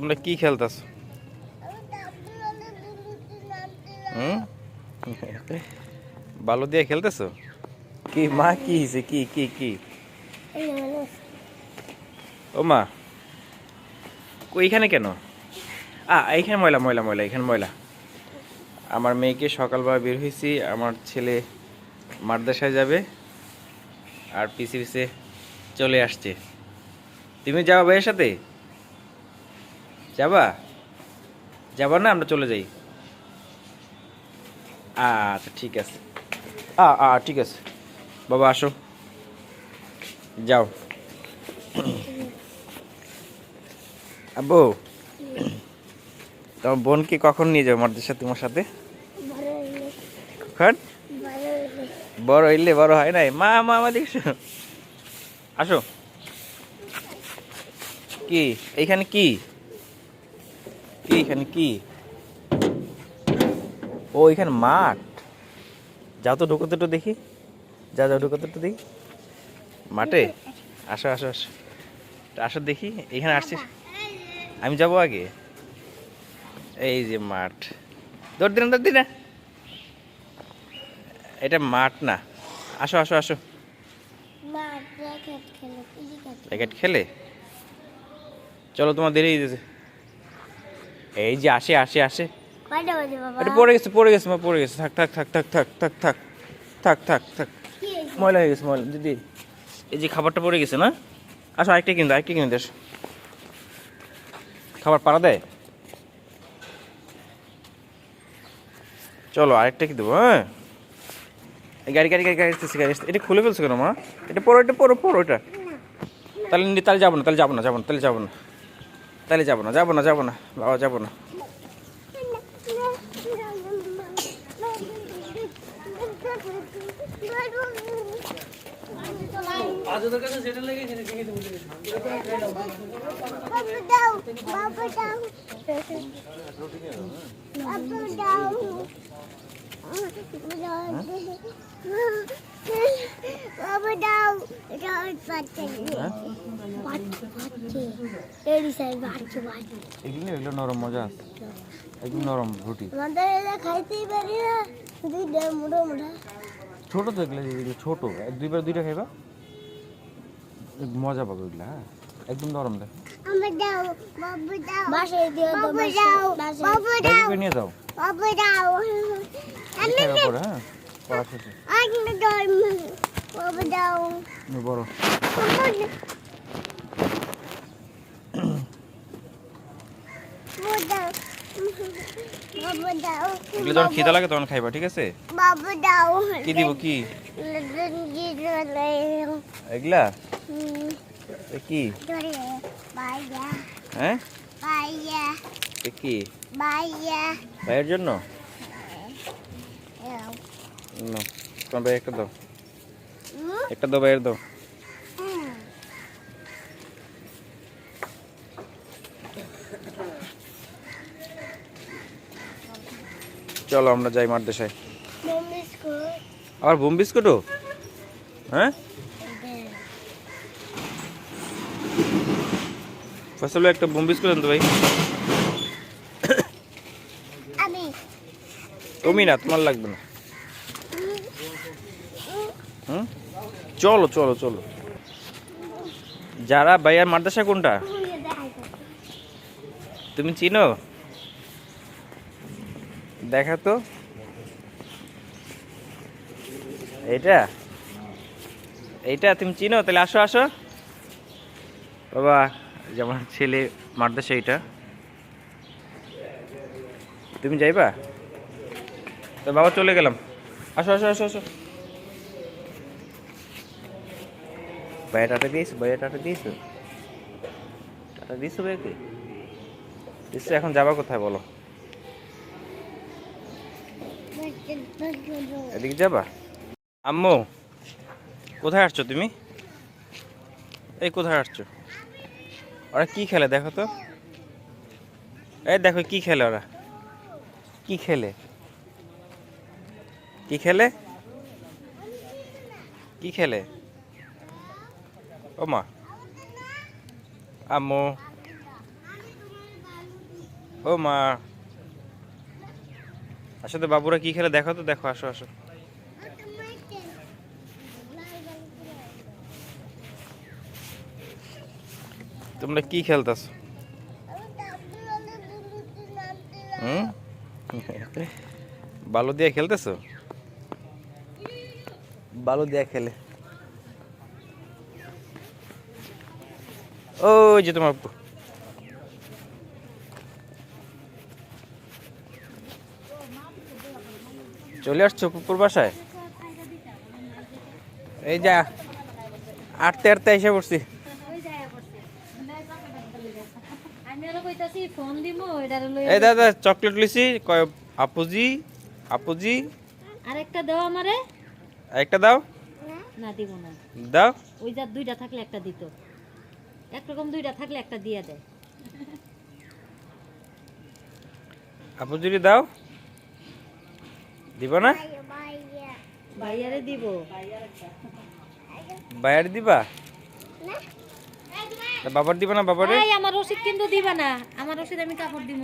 তোমরা কি খেলতেছো? বালু দিয়ে খেলতেছো? কি মা, কি হয়েছে? কি কি কি? ও মা, ওইখানে কেন? এইখানে ময়লা ময়লা ময়লা, এখানে ময়লা। আমার মেয়েকে সকালবেলা বের হয়েছি, আমার ছেলে মাদ্রাসায় যাবে আর পিছে পিছে চলে আসছে। তুমি যাবা ভাইয়ের সাথে? যাবা? যাবা না? আমরা চলে যাই। আচ্ছা ঠিক আছে। ঠিক আছে বাবা, আসো, যাও। আব্বু, তোমার বোনকে কখন নিয়ে যাবো মাদ্রাসা তোমার সাথে? কখন? বড় হইলে। বড় হয় নাই মা, মা আমার দেখছো? আসো। কি এইখানে? কি কি এখানে? কি? ও এখানে মাঠ। যাও তো, ঢুকোতে একটু দেখি। যাও যাও, ঢুকোতে একটু দেখি মাঠে। আসো আসো আসো, আসো দেখি। এখানে আসছিস? আমি যাবো আগে। এই যে মাঠ। দৌড় দিন, দৌড় দিন না, এটা মাঠ না। আসো আসো আসো। ক্রিকেট খেলে? চলো, তোমার দেরি হয়ে গেছে। এই যে আসে আসে আসে। এটা পড়ে গেছে, পড়ে গেছে মা, পড়ে গেছে। থাক থাক থাক থাক থাক থাক থাক থাক থাক থাক। ময়লা হয়ে গেছে, ময়লা দিদি। এই যে খাবারটা পড়ে গেছে না? আসো, আরেকটা কিনতে, আরেকটা কিনতে আসো। খাবার পাড়া দেয়। চলো আরেকটা কি দেবো? হ্যাঁ, গাড়ি গাড়ি গাড়ি গাড়ি আসতেছে, গাড়ি আসতে। এটা খুলে ফেলছো কেন মা? এটা পড়ো, এটা পড়ো, পড়ো এটা। তাহলে তাহলে যাবো না, তাহলে যাবো না, যাবো না, তাহলে যাবো না, তাহলে যাবো না, যাবো না, যাবো না বাবা, যাবো না। এগুলো নরম, মজা আছে একদম নরম রুটি। খাইতেই পারি না, ছোট তো এগুলো, ছোট। দুইবার দুইটা খাইবা, মজা পাবে ওইগুলা। হ্যাঁ, একদম নরম। দেখ, নিয়ে যাও। হ্যাঁ, পড়া শেষে বড়। এগুলো যখন খিদা লাগে তখন খাইবা, ঠিক আছে? কি দিব? কি এগুলা? কি? হ্যাঁ, কি ভাইয়ের জন্য? তোমার ভাই একটা দাও, একটা দাও, ভাইয়ের দাও। চলো আমরা যাই মাদ্রাসায়। আর বোম বিস্কুটও? হ্যাঁ, ফসল একটা বোম বিস্কুট আনতো ভাই। তুমি না, তোমার লাগবে না। চলো চলো চলো। যারা ভাইয়ার মাদ্রাসা কোনটা তুমি চিনো? দেখা তো। এইটা, এইটা তুমি চিনো? তাহলে আসো আসো বাবা, যেমন ছেলে মাদ্রাসা এইটা। তুমি যাইবা তো বাবা, চলে গেলাম। আসো আসো আসো আসো। ভাইয়া টাটা দিয়েছো? ভাইয়া টাটা দিয়েছো? টাটা দিয়েছো ভাইয়াকে? দিচ্ছ? এখন যাবা কোথায় বলো? এদিকে যাবা? আম্মু, কোথায় আসছো তুমি? এই কোথায় আসছো? ওরা কি খেলে দেখো তো। এই দেখো কি খেলে ওরা। কি খেলে? কি খেলে? কি খেলে? ও মা, আম্মু, ও মা, আসলে বাবুরা কি খেলে দেখো তো, দেখো, আসো আসো। তোমরা কি খেলতেছ? হুম, বালু দিয়ে খেলতেছো? বালু দিয়ে খেলে। ওই যে তোমার চলে আসছো পুকুর বাসায়? এই যা আটতে আটতে এসে পড়ছি। এই দাদা চকলেট লিছি, কয় আপুজি, আপুজি আরেকটা দাও আমারে। একটা দাও। না দিব না। দাও। ওই যা দুইটা থাকলে একটা দিত, একরকম দুইটা থাকলে একটা দিয়ে দেয়। আপুজি দাও। দিব না? ভাইয়ারে দিব। বাইরে দিবা? বাবার দিবা না? বাবারে আমার রসিদ কিন্তু দিবা না, আমার রসিদ আমি কাপড় দিব।